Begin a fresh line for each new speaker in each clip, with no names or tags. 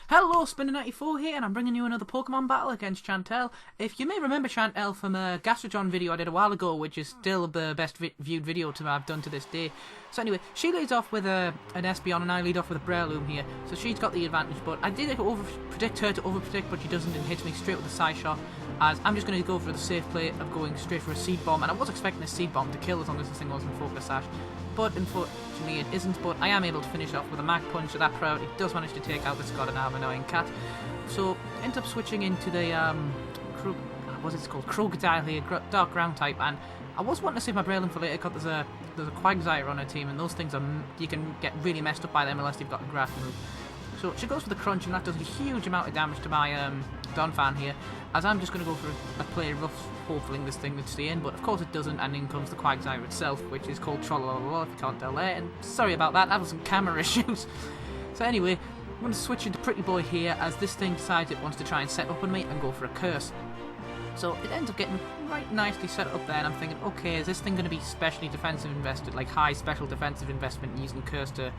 Hello, Spinner94 here, and I'm bringing you another Pokémon battle against Chantel. If you may remember Chantel from a Gastrodon video I did a while ago, which is still the best viewed video I've done to this day. So anyway, she leads off with an Espeon, and I lead off with a Breloom here. So she's got the advantage, but I did predict her to overpredict, but she doesn't, and hits me straight with a Psy-Shock, as I'm just going to go for the safe play of going straight for a Seed Bomb, and I was expecting a Seed Bomb to kill as long as this thing wasn't Focus Sash. But unfortunately it isn't, but I am able to finish off with a Mach Punch, so that priority does manage to take out this goddamn annoying cat. So, end up switching into the, what's it called, Crocodile here, Dark Ground type, and I was wanting to save my Breloom for later because there's a Quagsire on her team, and those things you can get really messed up by them unless you've got a Grass move. So she goes for the Crunch, and that does a huge amount of damage to my Donphan here, as I'm just going to go for a play rough, hopefully this thing would stay in, but of course it doesn't, and in comes the Quagsire itself, which is called Trollololol, if you can't tell there, and sorry about that, I have some camera issues. So anyway, I'm going to switch into Pretty Boy here, as this thing decides it wants to try and set up on me and go for a Curse. So it ends up getting right nicely set up there, and I'm thinking, okay, is this thing going to be specially defensive invested, like high special defensive investment using Curse to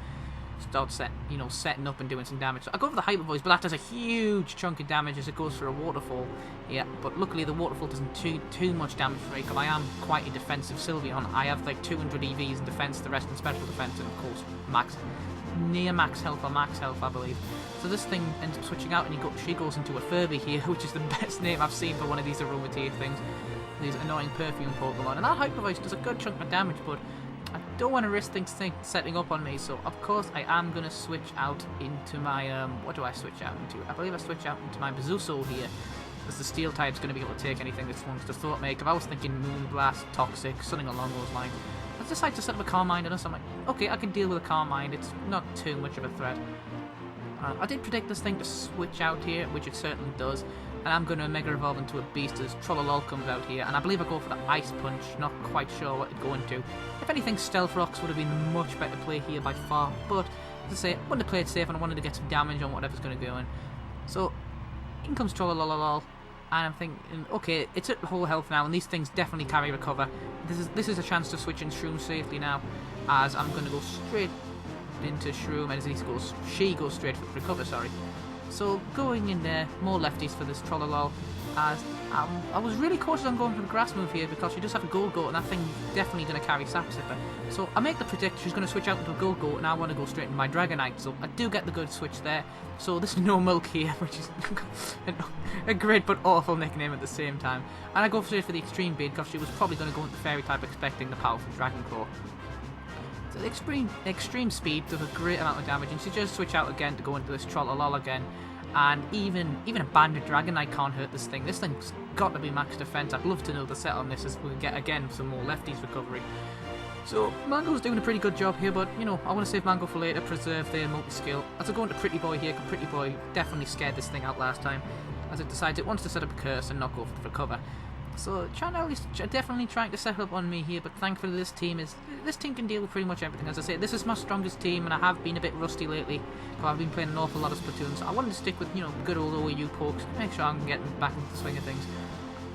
start setting up and doing some damage. So I go for the Hyper Voice, but that does a huge chunk of damage as it goes for a Waterfall. Yeah, but luckily the Waterfall doesn't do too much damage for me, because I am quite a defensive Sylveon. I have like 200 EVs in defense, the rest in special defense, and of course near max health or max health, I believe. So this thing ends up switching out, and she goes into a Furby here, which is the best name I've seen for one of these Aromatisse things, these annoying perfume Pokemon. And that Hyper Voice does a good chunk of damage, but I don't want to risk things setting up on me, so of course I am going to switch out into my, what do I switch out into? I believe I switch out into my Bazuso here, as the Steel type's going to be able to take anything this one's to Thought Make. If I was thinking Moonblast, Toxic, something along those lines, I decide to set up a Calm Mind on us. I'm like, okay, I can deal with a Calm Mind, it's not too much of a threat. I did predict this thing to switch out here, which it certainly does, and I'm going to Mega Evolve into a Beast as Trollolol comes out here, and I believe I go for the Ice Punch, not quite sure what it'd go into. If anything, Stealth Rocks would have been the much better play here by far, but as I say, I wanted to play it safe and I wanted to get some damage on whatever's going to go in. So, in comes Trollolol, and I'm thinking, okay, it's at full health now, and these things definitely carry Recover. This is a chance to switch in Shroom safely now, as I'm going to go straight into Shroom, and as she goes straight for Recover, sorry. So going in there, more lefties for this Trollolol, as I was really cautious on going for the Grass move here because she does have a Go-Go, and that thing's definitely going to carry Sap Sipper. So I make the predict she's going to switch out into a Go-Go, and I want to go straight into my Dragonite, so I do get the good switch there. So this is No Milk here, which is a great but awful nickname at the same time. And I go straight for the Extreme Beam because she was probably going to go into Fairy type expecting the powerful Dragon Claw. So the extreme speed does a great amount of damage, and she just switch out again to go into this Trollolol again. And even a Banded Dragonite can't hurt this thing. This thing's got to be max defense. I'd love to know the set on this as we get again some more lefties recovery. So Mango's doing a pretty good job here, but you know, I want to save Mango for later, preserve their multi-skill. As I go into Pretty Boy here, because Pretty Boy definitely scared this thing out last time, as it decides it wants to set up a Curse and not go for the Recover. So Chantel is definitely trying to set up on me here, but thankfully this team can deal with pretty much everything. As I say, this is my strongest team, and I have been a bit rusty lately, because I've been playing an awful lot of Splatoon, so I wanted to stick with, you know, good old OEU pokes, make sure I'm getting back into the swing of things.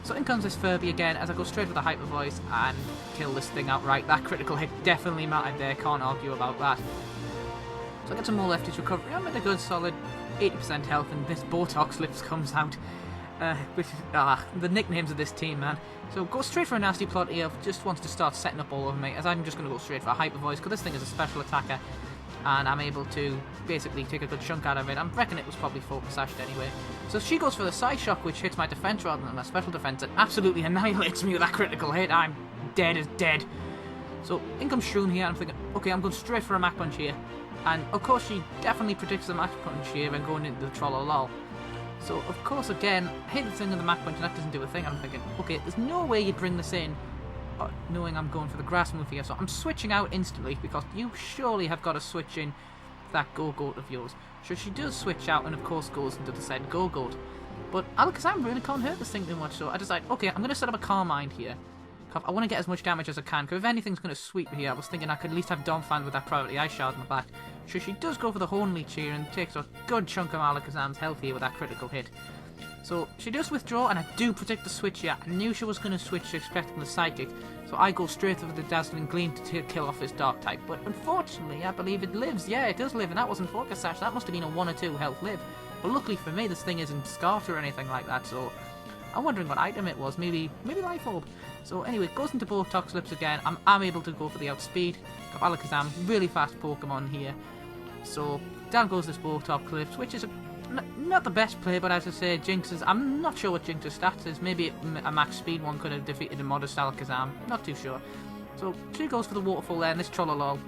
So in comes this Furby again, as I go straight with the Hyper Voice and kill this thing outright. That critical hit definitely mattered there, can't argue about that. So I get some more lefties recovery. I'm at a good solid 80% health, and this Botox Lips comes out. Which is, the nicknames of this team, man. So go straight for a nasty plot here, just wants to start setting up all over me, as I'm just going to go straight for a Hyper Voice, because this thing is a special attacker, and I'm able to basically take a good chunk out of it. I reckon it was probably Focus Sashed anyway. So she goes for the Psy-Shock, which hits my defense rather than my special defense, and absolutely annihilates me with that critical hit. I'm dead as dead. So in comes Shroom here, and I'm thinking, okay, I'm going straight for a Mach Punch here, and of course she definitely predicts the Mach Punch here and going into the Trollolol. So, of course, again, I hit the thing with the Mach Punch and that doesn't do a thing. I'm thinking, okay, there's no way you'd bring this in, knowing I'm going for the Grass move here. So I'm switching out instantly, because you surely have got to switch in that Go-Goat of yours. So she does switch out and, of course, goes into the said Go-Goat. But Alakazam really can't hurt this thing too much, so I decide, okay, I'm going to set up a Calm Mind here. I want to get as much damage as I can, because if anything's going to sweep me here, I was thinking I could at least have Donphan with that priority Ice Shard in the back. So she does go for the Horn Leech here and takes a good chunk of Alakazam's health here with that critical hit. So she does withdraw, and I do predict the switch here. I knew she was going to switch expecting the Psychic, so I go straight for the Dazzling Gleam to kill off this Dark type. But unfortunately, I believe it lives. Yeah, it does live, and that wasn't Focus Sash. That must have been a 1 or 2 health live. But luckily for me, this thing isn't scarfed or anything like that, so I'm wondering what item it was. Maybe Life Orb. So anyway, it goes into both Toxlips again. I'm able to go for the outspeed. Got Alakazam, really fast Pokemon here. So down goes this Toxlips, which is not the best play, but as I say, Jinx's, I'm not sure what Jinx's stats is. Maybe a max speed one could have defeated a modest Alakazam. Not too sure. So she goes for the Waterfall there, and this Trollolol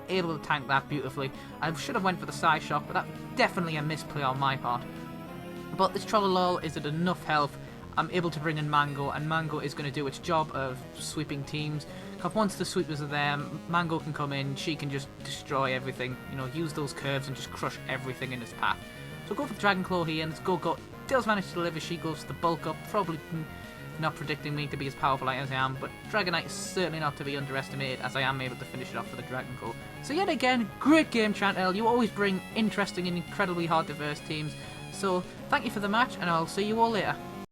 able to tank that beautifully. I should have went for the side shot, but that's definitely a misplay on my part. But this Trollolol is at enough health. I'm able to bring in Mango, and Mango is going to do its job of sweeping teams. Because once the sweepers are there, Mango can come in, she can just destroy everything, you know, use those curves and just crush everything in its path. So go for the Dragon Claw here, and let's go. Does manage to deliver, she goes to the bulk up, probably not predicting me to be as powerful as I am, but Dragonite is certainly not to be underestimated, as I am able to finish it off with a Dragon Claw. So yet again, great game, Chantel. You always bring interesting and incredibly hard diverse teams. So thank you for the match, and I'll see you all later.